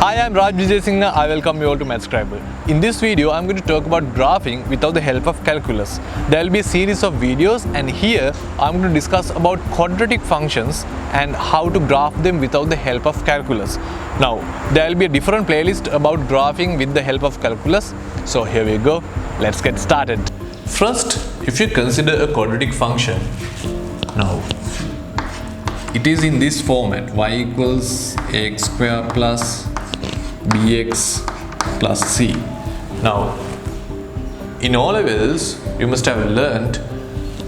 Hi, I'm Wijesinghe. I welcome you all to Mathscriber. In this video, I'm going to talk about graphing without the help of calculus. There will be a series of videos, and here I'm going to discuss about quadratic functions and how to graph them without the help of calculus. Now, there will be a different playlist about graphing with the help of calculus. So here we go. Let's get started. First, if you consider a quadratic function, now it is in this format: y equals ax square plus bx plus c. Now, in O levels, you must have learnt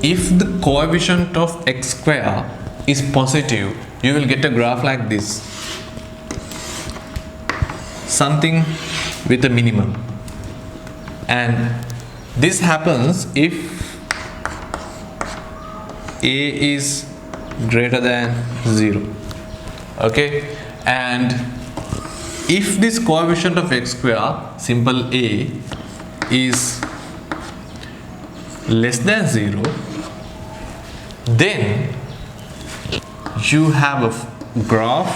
if the coefficient of x square is positive, you will get a graph like this, something with a minimum, and this happens if a is greater than 0. Okay, and if this coefficient of x square, simple a, is less than 0, then you have a graph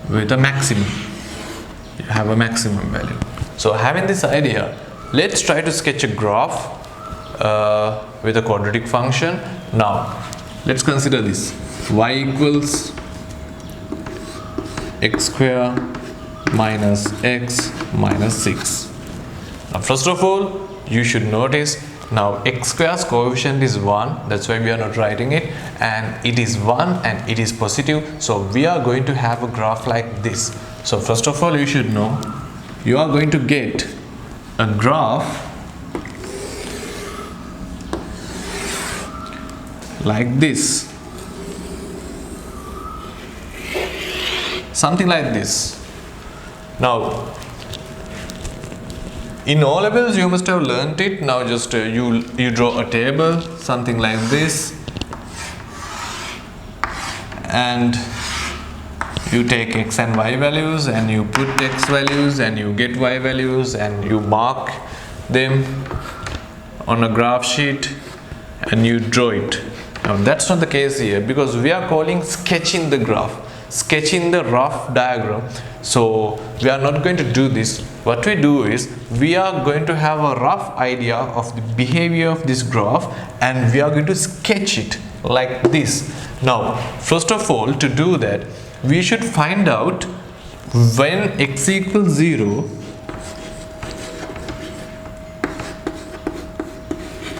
with a maximum. You have a maximum value. So having this idea, let's try to sketch a graph with a quadratic function. Now let's consider this: y equals x square minus x minus 6. Now first of all, you should notice now x square's coefficient is 1, that's why we are not writing it, and it is 1 and it is positive, so we are going to have a graph like this. So first of all, you should know you are going to get a graph like this, something like this. Now, in O levels you must have learnt it. Now just you draw a table, something like this, and you take x and y values, and you put x values, and you get y values, and you mark them on a graph sheet, and you draw it. Now that's not the case here, because we are calling sketching the graph, sketching the rough diagram. So we are not going to do this. What we do is we are going to have a rough idea of the behavior of this graph, and we are going to sketch it like this. Now first of all, to do that, we should find out when x equals 0,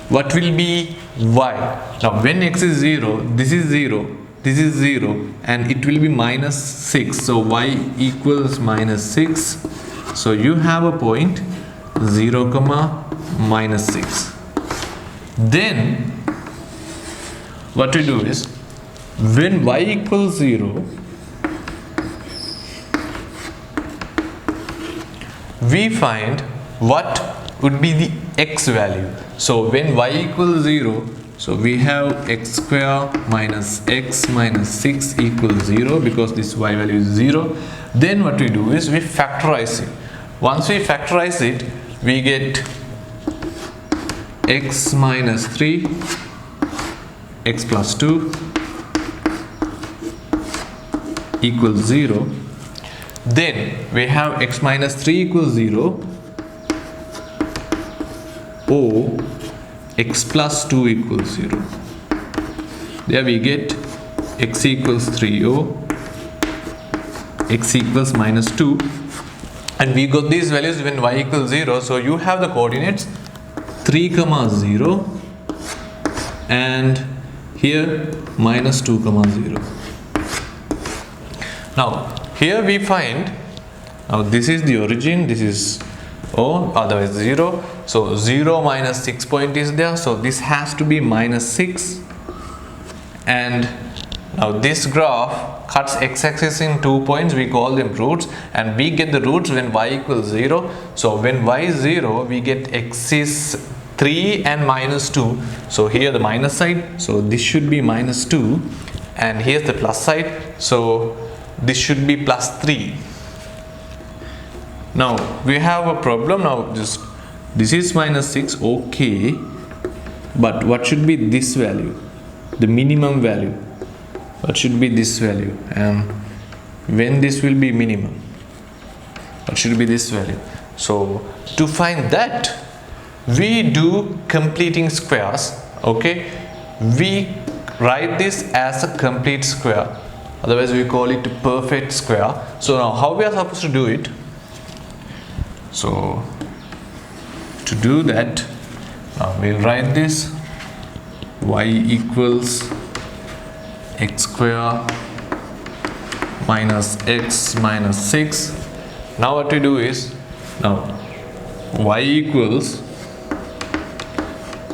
what will be y. Now when x is 0, this is 0, this is 0, and it will be minus 6. So y equals minus 6. So you have a point 0 comma minus 6. Then what we do is when y equals 0, we find what would be the x value. So when y equals 0, so we have x square minus x minus 6 equals 0, because this y value is 0. Then what we do is we factorize it. Once we factorize it, we get x minus 3, x plus 2 equals 0. Then we have x minus 3 equals 0, or x plus 2 equals 0. There we get x equals 3, or x equals minus 2, and we got these values when y equals 0. So you have the coordinates 3 comma 0, and here minus 2 comma 0. Now here we find, now this is the origin, this is O, otherwise 0. So 0 minus 6 point is there, so this has to be minus 6. And now this graph cuts x-axis in 2 points, we call them roots, and we get the roots when y equals 0. So when y is 0, we get x is 3 and minus 2. So here the minus side, so this should be minus 2, and here's the plus side, so this should be plus 3. Now we have a problem. Now just this is minus 6, okay, but what should be this value, the minimum value? What should be this value, and when this will be minimum? That should be this value. So to find that, we do completing squares. Okay, we write this as a complete square, otherwise we call it perfect square. So now how we are supposed to do it? So to do that, now we'll write this y equals x square minus x minus 6. Now what we do is, now y equals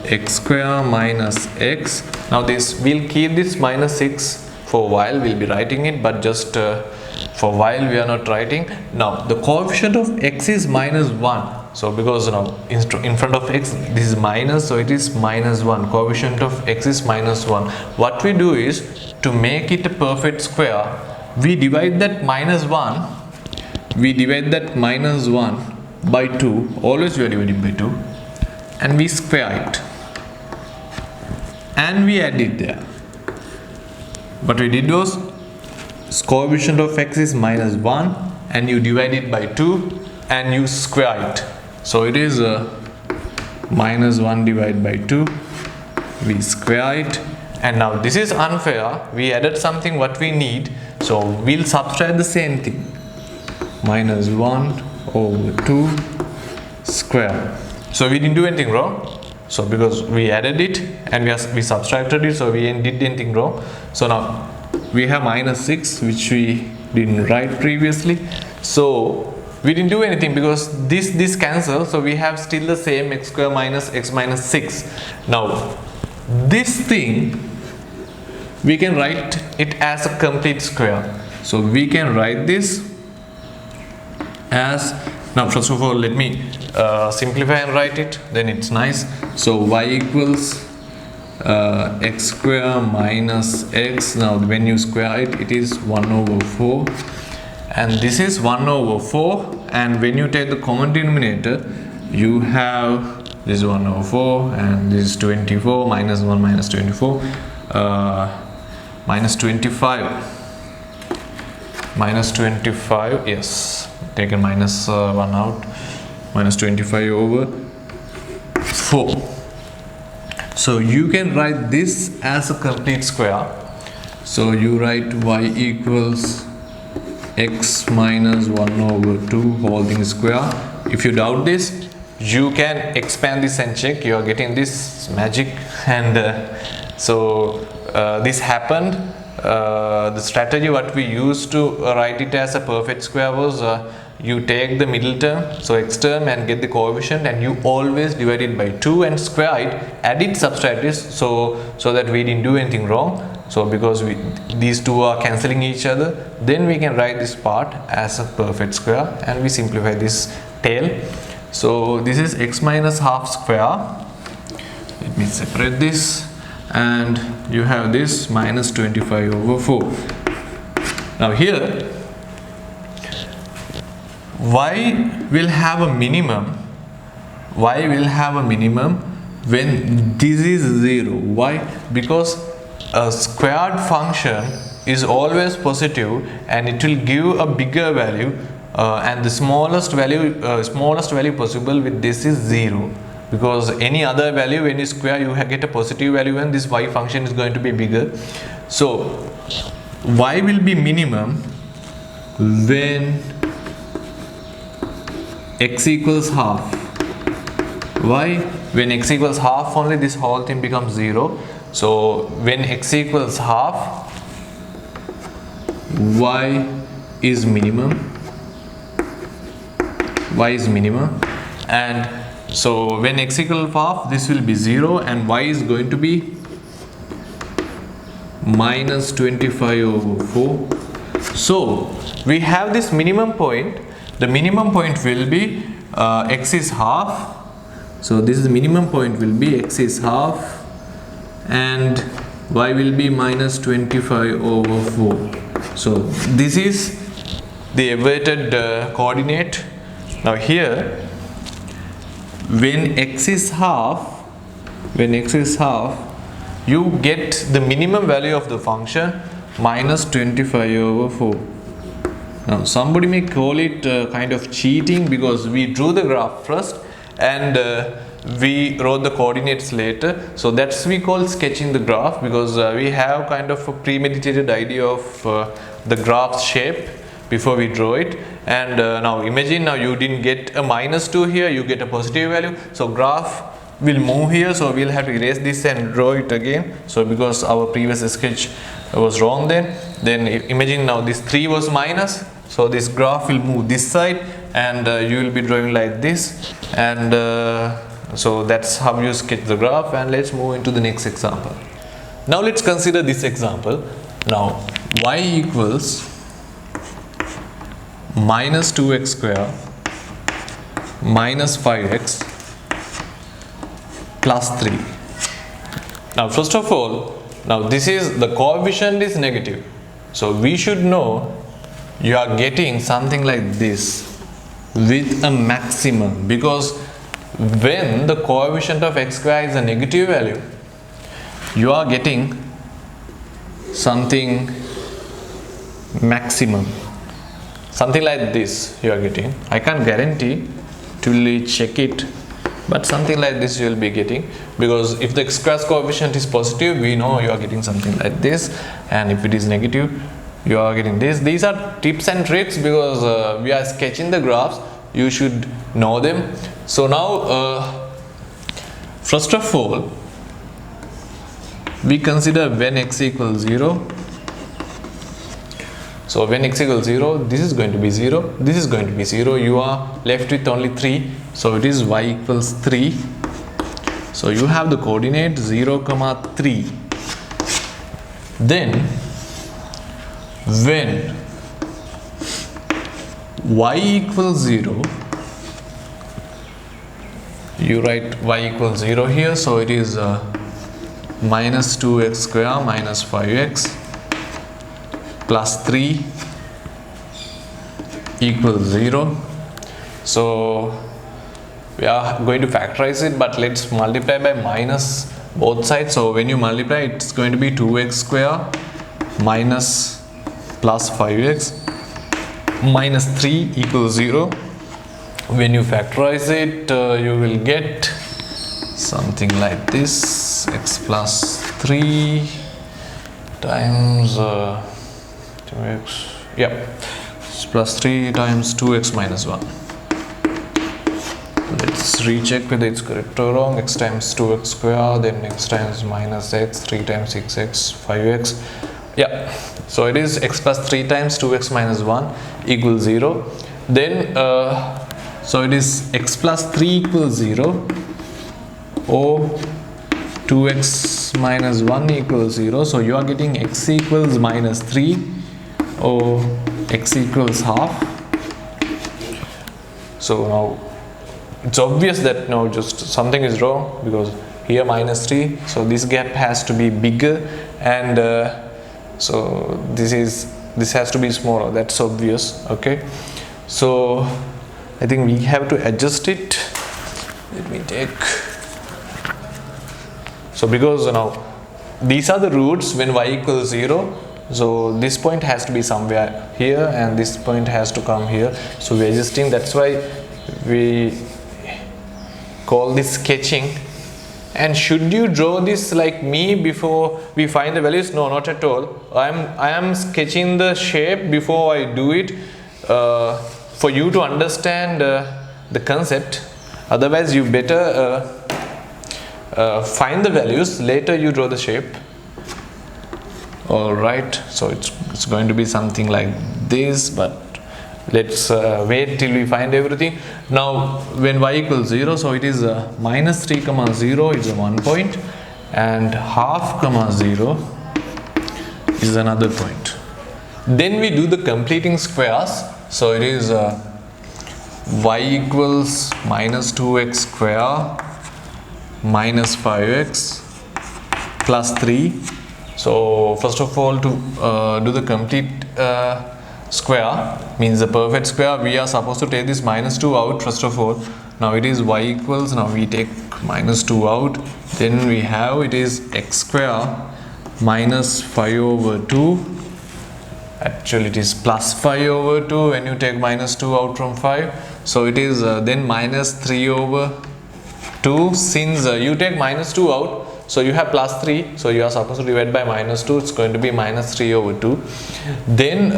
x square minus x. Now this, we'll keep this minus 6 for a while, we'll be writing it, but just for a while we are not writing. Now the coefficient of x is minus 1. So because now in front of x this is minus, so it is minus 1. Coefficient of x is minus 1. What we do is, to make it a perfect square, we divide that minus 1, we divide that minus 1 by 2, always we are dividing by 2, and we square it, and we add it there. What we did was, coefficient of x is minus 1 and you divide it by 2 and you square it. So it is minus 1 divided by 2, we square it. And now this is unfair, we added something what we need, so we'll subtract the same thing, minus 1 over 2 square. So we didn't do anything wrong, so because we added it and we subtracted it, so we didn't did anything wrong. So now we have minus 6 which we didn't write previously, so we didn't do anything because this cancels, so we have still the same x square minus x minus 6. Now this thing we can write it as a complete square, so we can write this as, now first of all let me simplify and write it, then it's nice. So y equals x square minus x. Now when you square it, it is 1 over 4, and this is 1 over 4, and when you take the common denominator, you have this 1 over 4 and this is 24, minus 1 minus 24, minus 25, yes, taken minus 1 out, minus 25 over 4. So you can write this as a complete square. So you write y equals x minus 1 over 2 whole thing square. If you doubt this, you can expand this and check, you are getting this magic. And this happened. The strategy what we used to write it as a perfect square was, you take the middle term, so x term, and get the coefficient, and you always divide it by 2 and square it, add it, subtract this, so that we didn't do anything wrong. So because these two are cancelling each other, then we can write this part as a perfect square, and we simplify this tail. So this is x minus half square. Let me separate this, and you have this minus 25 over 4. Now here y will have a minimum when this is 0. Why? Because a squared function is always positive and it will give a bigger value, and the smallest value possible with this is 0, because any other value when you square you get a positive value and this y function is going to be bigger. So y will be minimum when x equals half. Why? When x equals half only this whole thing becomes 0. So when x equals half, y is minimum, and so when x equals half, this will be 0 and y is going to be minus 25 over 4. So we have this minimum point. The minimum point will be x is half. So this is the minimum point will be x is half and y will be minus 25 over 4. So this is the awaited coordinate. Now here, when x is half, you get the minimum value of the function minus 25 over 4. Now somebody may call it kind of cheating because we drew the graph first and we wrote the coordinates later. So that's we call sketching the graph, because we have kind of a premeditated idea of the graph shape before we draw it. And now imagine, now you didn't get a -2 here, you get a positive value, so graph will move here, so we'll have to erase this and draw it again. So because our previous sketch was wrong, then imagine now this 3 was minus, so this graph will move this side and you will be drawing like this, and so that's how you sketch the graph. And let's move into the next example. Now let's consider this example. Now y equals minus 2x square minus 5x plus 3. Now first of all, now this is the coefficient is negative, so we should know you are getting something like this with a maximum, because when the coefficient of x square is a negative value, you are getting something maximum, something like this you are getting. I can't guarantee till we check it, but something like this you will be getting, because if the x square coefficient is positive, we know you are getting something like this, and if it is negative, you are getting this. These are tips and tricks, because we are sketching the graphs, you should know them. So now first of all, we consider when x equals 0. So when x equals 0, this is going to be 0, this is going to be 0, you are left with only 3, so it is y equals 3. So you have the coordinate 0, 3. Then when y equals 0, you write y equals 0 here, so it is minus 2x square minus 5x plus 3 equals 0. So we are going to factorize it, but let's multiply by minus both sides. So when you multiply, it's going to be 2x square minus plus 5x minus 3 equals 0. When you factorize it, you will get something like this: x plus 3 times 2x, yeah, plus 3 times 2x minus 1. Let's recheck whether it's correct or wrong. X times 2x square, then x times minus x, 3 times 6x, 5x. Yeah, so it is x plus 3 times 2x minus 1 equals 0. Then so it is x plus 3 equals 0, or 2x minus 1 equals 0. So you are getting x equals minus 3, or x equals half. So now it's obvious that now just something is wrong, because here minus 3, so this gap has to be bigger, and so this has to be smaller. That's obvious. Okay, so I think we have to adjust it. Let me take, so because now these are the roots when y equals 0, so this point has to be somewhere here and this point has to come here, so we're adjusting. That's why we call this sketching. And should you draw this like me before we find the values? No, not at all. I am sketching the shape before I do it, for you to understand the concept. Otherwise you better find the values, later you draw the shape. Alright, so it's going to be something like this, but let's wait till we find everything. Now when y equals 0, so it is minus 3 comma 0 is a 1 point, and half comma 0 is another point. Then we do the completing squares. So it is y equals minus 2x square minus 5x plus 3. So first of all, to do the complete square, means the perfect square, we are supposed to take this minus 2 out first of all. Now it is y equals, now we take minus 2 out, then we have it is x square minus 5 over 2, actually it is plus 5 over 2 when you take minus 2 out from 5. So it is then minus 3 over 2. Since you take minus 2 out, so you have plus 3, so you are supposed to divide by minus 2. It's going to be minus 3 over 2. Then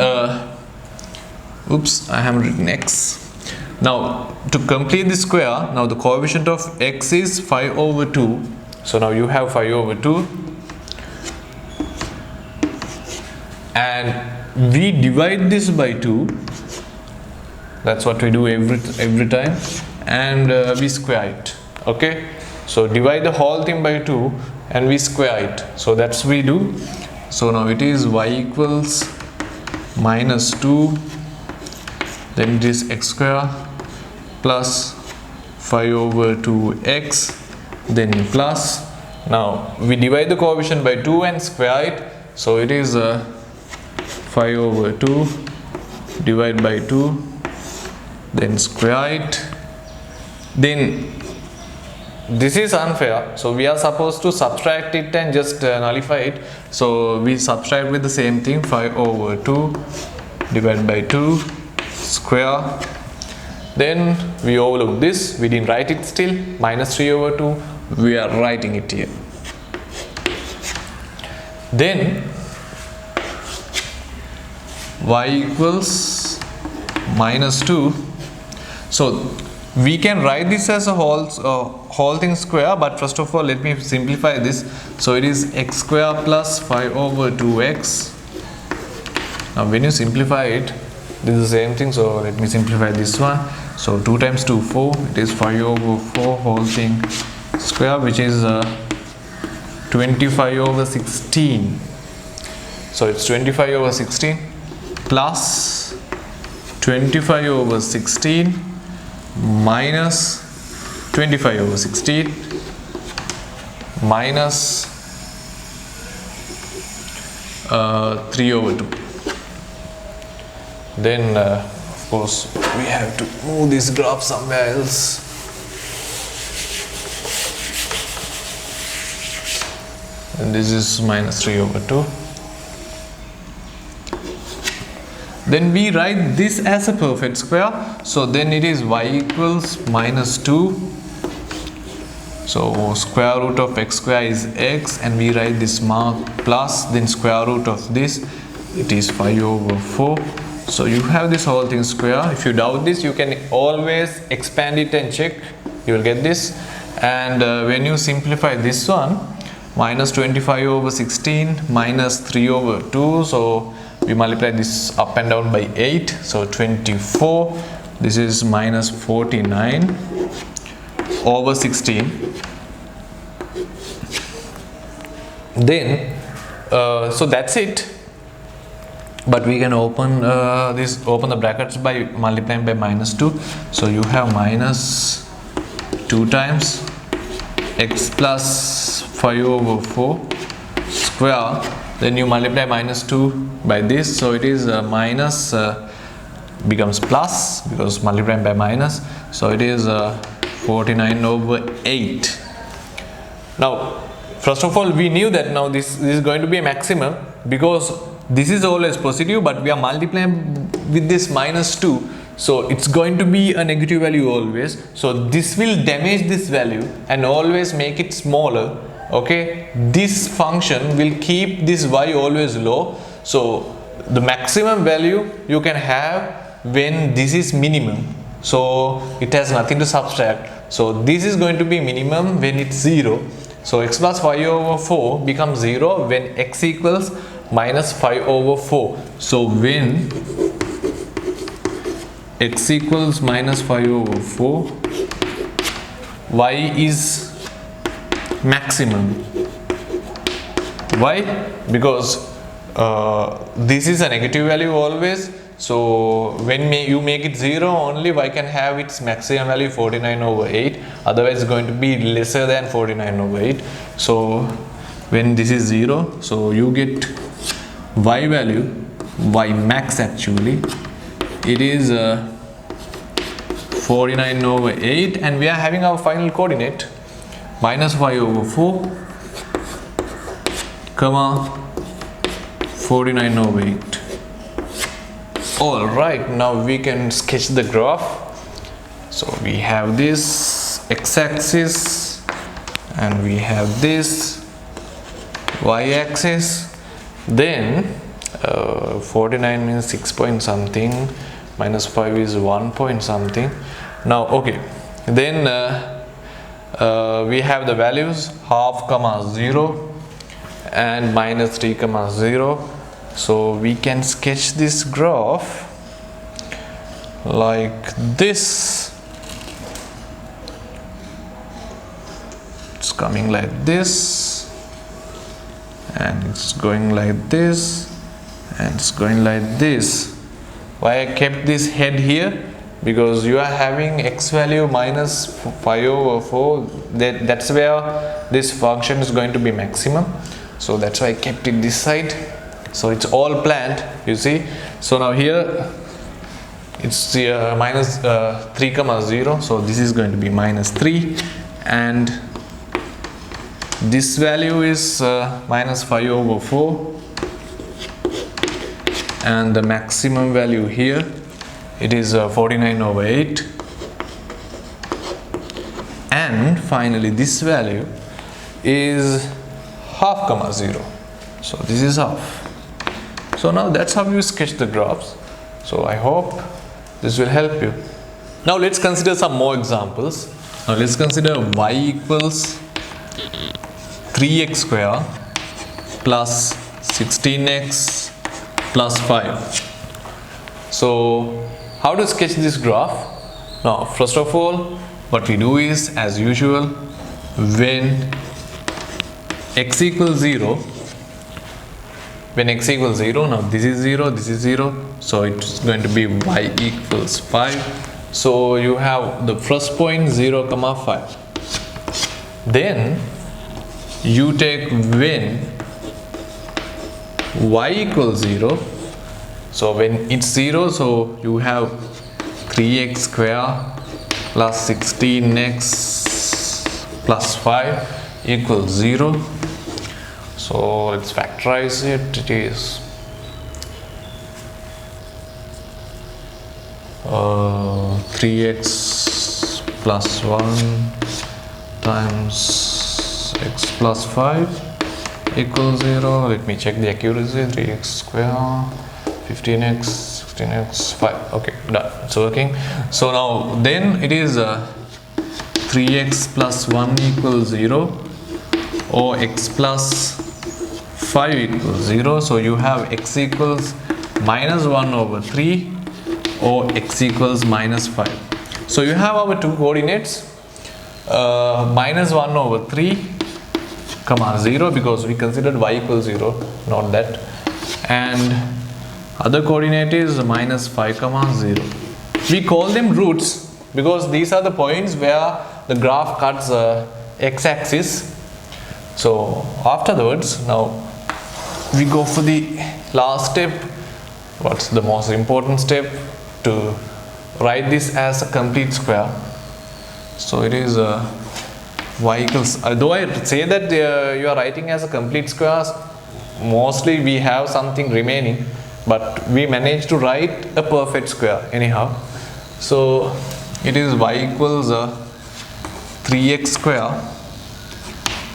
oops, I have written x. Now to complete the square, now the coefficient of x is 5 over 2. So now you have 5 over 2, and we divide this by 2. That's what we do every time, and we square it. Okay, so divide the whole thing by 2 and we square it. So that's we do. So now it is y equals minus 2, then it is x square plus 5 over 2x, then plus. Now we divide the coefficient by 2 and square it. So it is 5 over 2 divided by 2, then square it. Then this is unfair, so we are supposed to subtract it and just nullify it. So we subtract with the same thing, 5 over 2 divided by 2 square. Then we overlook this, we didn't write it still, minus 3 over 2, we are writing it here. Then y equals minus 2. So we can write this as a whole thing square, but first of all let me simplify this. So it is x square plus 5 over 2x. Now when you simplify it, this is the same thing, so let me simplify this one. So 2 times 2, 4, it is 5 over 4 whole thing square, which is 25 over 16. So it's 25 over 16 plus 25 over 16 minus 25 over 16 minus 3 over 2. Then of course we have to move this graph somewhere else. And this is minus 3 over 2. Then we write this as a perfect square. So then it is y equals minus 2. So square root of x square is x, and we write this mark plus, then square root of this, it is 5 over 4. So you have this whole thing square. If you doubt this, you can always expand it and check, you will get this. And when you simplify this one, minus 25 over 16 minus 3 over 2, so we multiply this up and down by 8, so 24. This is minus 49 over 16. Then so that's it. But we can open open the brackets by multiplying by minus 2. So you have minus 2 times x plus 5 over 4 square. Then you multiply minus 2 by this, so it is minus becomes plus because multiplying by minus. So it is 49 over 8. Now first of all, we knew that now this is going to be a maximum because this is always positive, but we are multiplying with this minus 2, so it's going to be a negative value always. So this will damage this value and always make it smaller. Okay, this function will keep this y always low. So the maximum value you can have when this is minimum, so it has nothing to subtract. So this is going to be minimum when it's 0. So x plus 5 over 4 becomes 0 when x equals minus 5 over 4. So when x equals minus 5 over 4, y is maximum. Why? Because this is a negative value always. So when you make it 0 only, y can have its maximum value 49 over 8. Otherwise it's going to be lesser than 49 over 8. So when this is 0, so you get y value, y max actually, it is 49 over 8, and we are having our final coordinate minus 5 over 4 comma 49 over 8. Alright, now we can sketch the graph. So we have this x-axis and we have this y-axis. Then 49 means 6 point something, minus 5 is 1 point something. Now okay, then we have the values half comma 0 and minus 3 comma 0. So we can sketch this graph like this. It's coming like this, and it's going like this, and it's going like this. Why I kept this head here? Because you are having x value minus 5 over 4, that's where this function is going to be maximum. So that's why I kept it this side. So it's all planned, you see. So now here it's minus 3 comma 0, so this is going to be minus 3, and this value is minus 5 over 4, and the maximum value here, it is 49 over 8, and finally this value is half comma 0, so this is half. So now that's how you sketch the graphs. So I hope this will help you. Now let's consider some more examples. Now let's consider y equals 3x square plus 16x plus 5. So how to sketch this graph? Now first of all, what we do is, as usual, when x equals 0, now this is 0, this is 0, so it's going to be y equals 5. So you have the first point 0 comma 5. Then you take when y equals 0, so when it's 0, so you have 3x square plus 16x plus 5 equals 0. So let's factorize it. It is 3x plus 1 times x plus 5 equals 0. Let me check the accuracy. 3x square, 15x, 16x, 5. Okay, done. It's working. So now then it is 3x plus 1 equals 0, or x plus 5 equals 0. So you have x equals minus 1 over 3 or x equals minus 5. So you have our two coordinates, minus 1 over 3 comma 0, because we considered y equals 0, not that, and other coordinate is minus 5 comma 0. We call them roots because these are the points where the graph cuts x-axis. So afterwards, now we go for the last step. What's the most important step? To write this as a complete square. So it is y equals, though I say that you are writing as a complete square, mostly we have something remaining, but we managed to write a perfect square anyhow. So it is y equals 3x square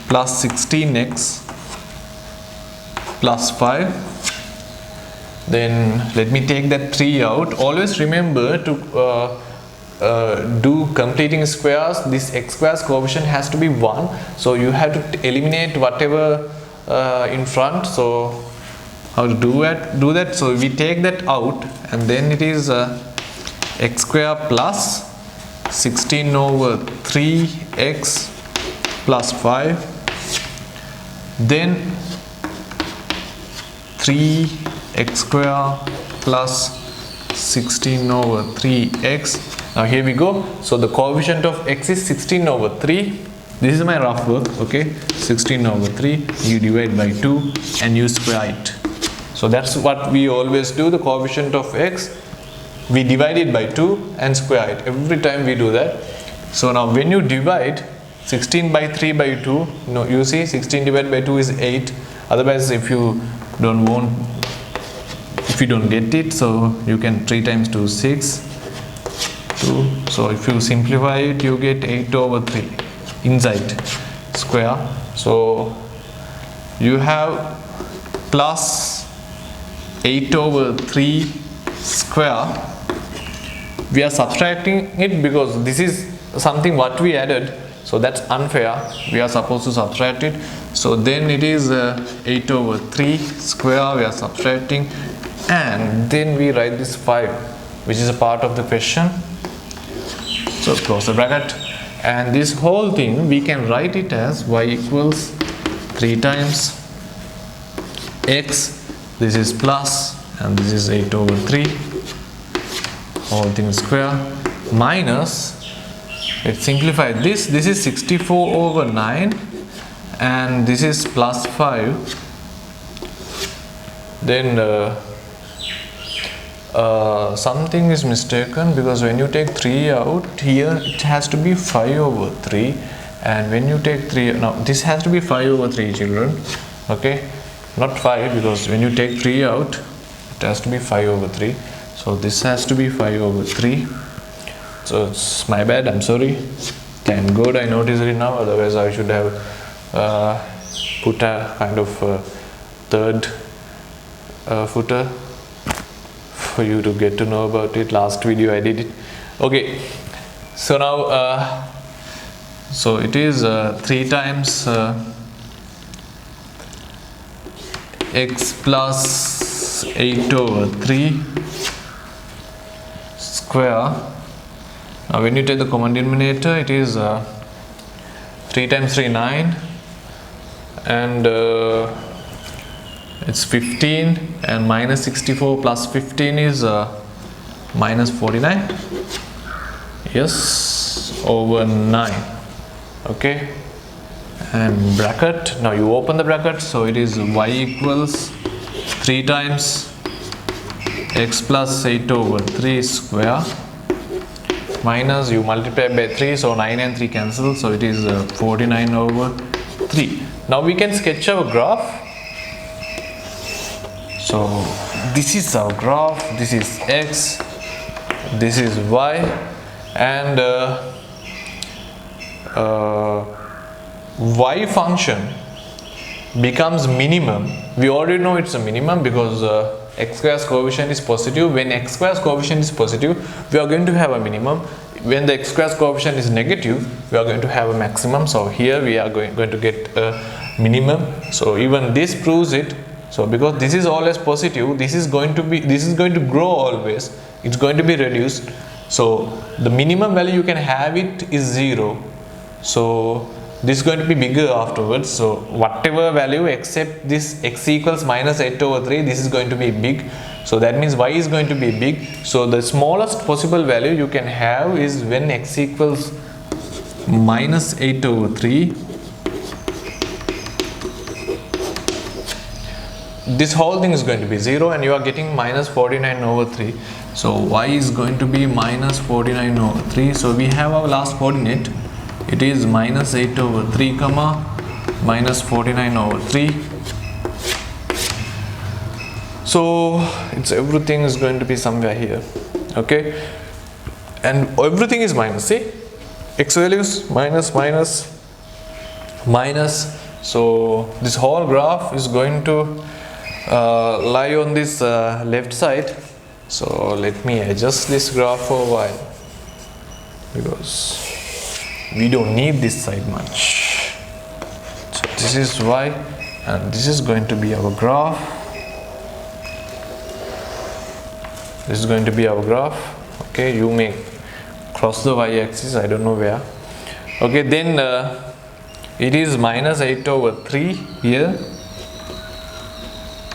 plus 16x plus 5. Then let me take that 3 out. Always remember to do completing squares. This x squares coefficient has to be 1. So you have to eliminate whatever in front. So how to do that? So we take that out, and then it is x square plus 16 over 3x plus 5. Then 3x square plus 16 over 3x. Now here we go. So the coefficient of x is 16 over 3. This is my rough work, okay? 16 over 3, you divide by 2 and you square it. So that's what we always do. The coefficient of x, we divide it by 2 and square it. Every time we do that. So now when you divide 16 by 3 by 2, you see 16 divided by 2 is 8. Otherwise, if you you don't get it, so you can 3 times 2 6 2. So if you simplify it, you get 8 over 3 inside square. So you have plus 8 over 3 square. We are subtracting it because this is something what we added, so that's unfair. We are supposed to subtract it. So then it is 8 over 3 square we are subtracting, and then we write this 5, which is a part of the question. So close the bracket, and this whole thing we can write it as y equals 3 times x, this is plus, and this is 8 over 3 whole thing square, minus, let's simplify this, this is 64 over 9, and this is plus 5. Then something is mistaken, because when you take 3 out here, it has to be 5 over 3, and when you take 3, now this has to be 5 over 3, children, okay, not 5, because when you take 3 out, it has to be 5 over 3. So this has to be 5 over 3. So it's my bad, I'm sorry. Thank God I noticed it now, otherwise I should have put a kind of third footer for you to get to know about it. Last video I did it. Okay, so now so it is 3 times x plus 8 over 3 square. Now when you take the common denominator, it is 3 times 3 9, and it's 15, and minus 64 plus 15 is minus 49, yes, over 9, okay, and bracket. Now you open the bracket, so it is y equals 3 times x plus 8 over 3 square, minus, you multiply by 3, so 9 and 3 cancel, so it is 49 over 3. Now we can sketch our graph. So this is our graph, this is x, this is y, and y function becomes minimum. We already know it's a minimum because x square's coefficient is positive. When x square's coefficient is positive, we are going to have a minimum. When the x square's coefficient is negative, we are going to have a maximum. So here we are going to get a minimum. So even this proves it. So because this is always positive, this is going to grow always. It's going to be reduced. So the minimum value you can have it is 0. So this is going to be bigger afterwards. So whatever value except this x equals minus 8 over 3, this is going to be big. So that means y is going to be big. So the smallest possible value you can have is when x equals minus 8 over 3. This whole thing is going to be 0, and you are getting minus 49 over 3. So y is going to be minus 49 over 3. So we have our last coordinate. It is minus 8 over 3 comma minus 49 over 3. So it's everything is going to be somewhere here, okay, and everything is minus. See, x values minus minus minus. So this whole graph is going to lie on this left side. So let me adjust this graph for a while, because we don't need this side much. So this is y, and this is going to be our graph. This is going to be our graph. Okay, you may cross the y-axis, I don't know where. Okay, then it is minus 8 over 3 here.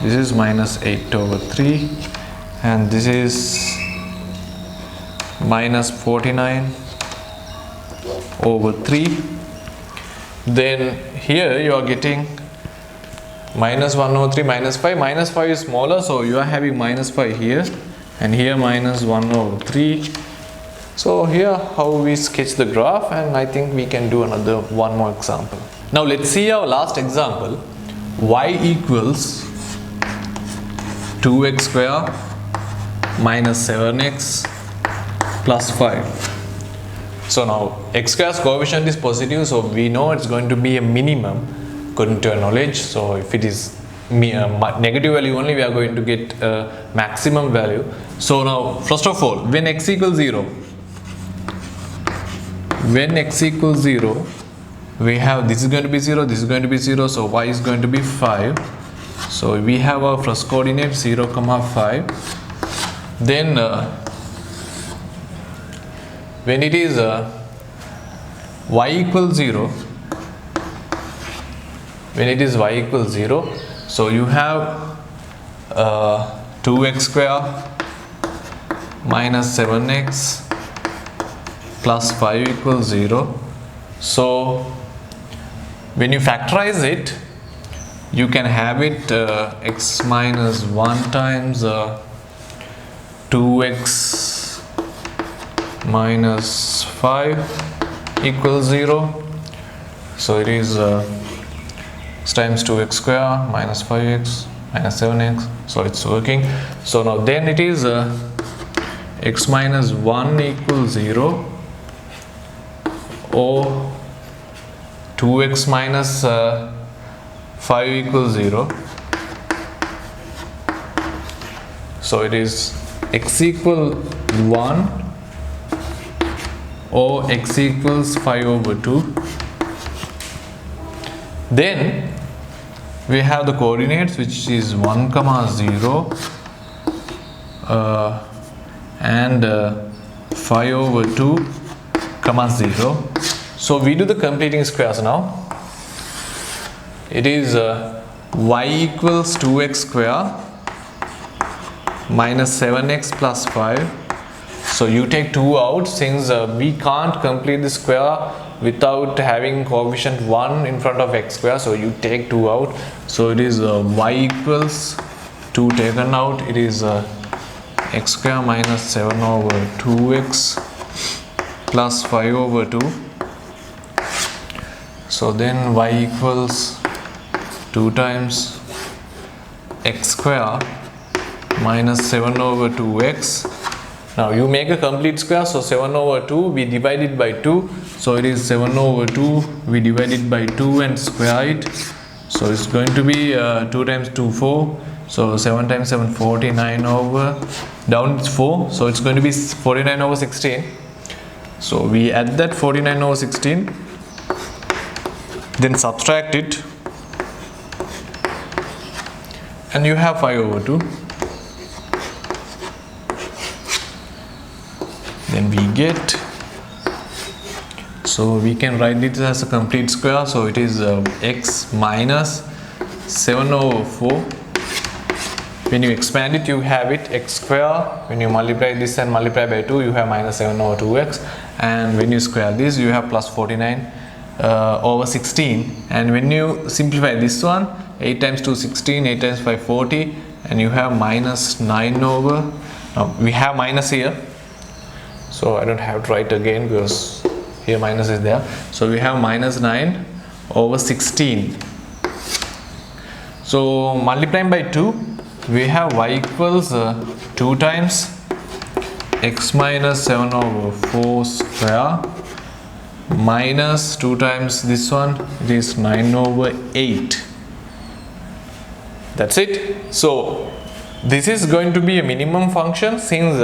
This is minus 8 over 3, and this is minus 49 over 3. Then here you are getting minus 1 over 3, minus 5. Minus 5 is smaller, so you are having minus 5 here, and here minus 1 over 3. So here how we sketch the graph, and I think we can do one more example. Now let's see our last example. Y equals 2x square minus 7x plus 5. So now x square's coefficient is positive, so we know it's going to be a minimum according to our knowledge. So if it is negative value only, we are going to get a maximum value. So now first of all, when x equals 0, we have this is going to be 0, this is going to be 0, so y is going to be 5. So we have our first coordinate 0, 5. Then when it is y equals 0, so you have 2x square minus 7x plus 5 equals 0. So when you factorize it, you can have it x minus 1 times 2x minus 5 equals 0. So it is x times 2x square minus 5x minus 7x. So it's working. So now then it is x minus 1 equals 0 or 2x minus 5 equals 0. So it is x equal 1 or x equals 5 over 2. Then we have the coordinates, which is 1, 0 and 5 over 2, 0. So we do the completing squares now. It is y equals 2x square minus 7x plus 5. So you take 2 out, since we can't complete the square without having coefficient 1 in front of x square, so you take 2 out. So it is y equals 2 taken out, it is x square minus 7 over 2x plus 5 over 2. So then y equals 2 times x square minus 7 over 2x. Now you make a complete square, so 7 over 2 we divide it by 2, so it is 7 over 2 we divide it by 2 and square it. So it's going to be 2 times 2 4, so 7 times 7 49 over, down it's 4, so it's going to be 49 over 16. So we add that 49 over 16, then subtract it, and you have 5 over 2. Then we get, so we can write this as a complete square, so it is x minus 7 over 4. When you expand it, you have it x square. When you multiply this and multiply by 2, you have minus 7 over 2x, and when you square this, you have plus 49 over 16. And when you simplify this one, 8 times 2 16, 8 times 5 40, and you have minus 9 over, we have minus here, so I don't have to write again because here minus is there. So we have minus 9 over 16. So multiplying by 2, we have y equals 2 times x minus 7 over 4 square minus 2 times this one, it is 9 over 8. That's it. So this is going to be a minimum function, since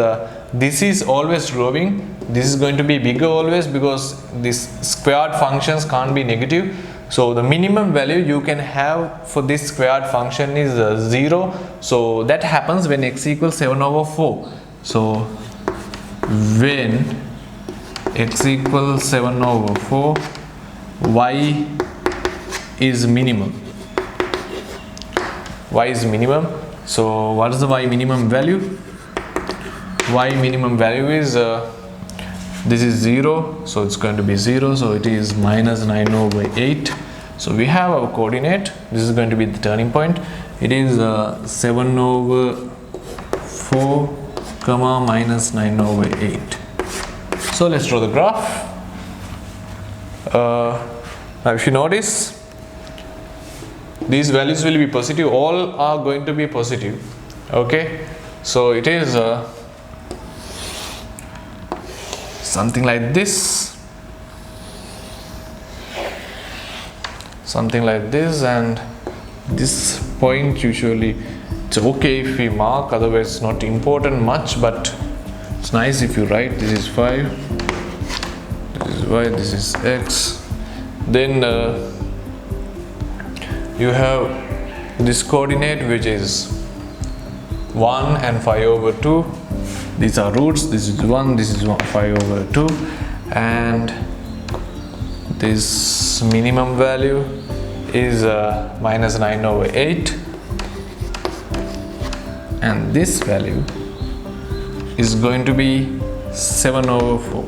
this is always growing. This is going to be bigger always, because these squared functions can't be negative. So the minimum value you can have for this squared function is 0. So that happens when x equals 7 over 4. So when x equals 7 over 4, y is minimum. Y is minimum. So what is the y minimum value? Y minimum value is this is 0, so it's going to be 0, so it is minus 9 over 8. So we have our coordinate. This is going to be the turning point. It is 7 over 4 comma minus 9 over 8. So let's draw the graph. Now if you notice, these values will be positive, all are going to be positive. Okay, so it is something like this, and this point usually it's okay if we mark, otherwise it's not important much, but it's nice if you write. This is 5, this is y, this is x. Then you have this coordinate which is 1 and 5/2. These are roots. This is 1, this is 5/2, and this minimum value is minus 9/8, and this value is going to be 7/4.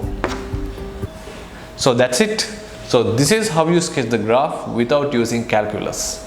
So that's it. So this is how you sketch the graph without using calculus.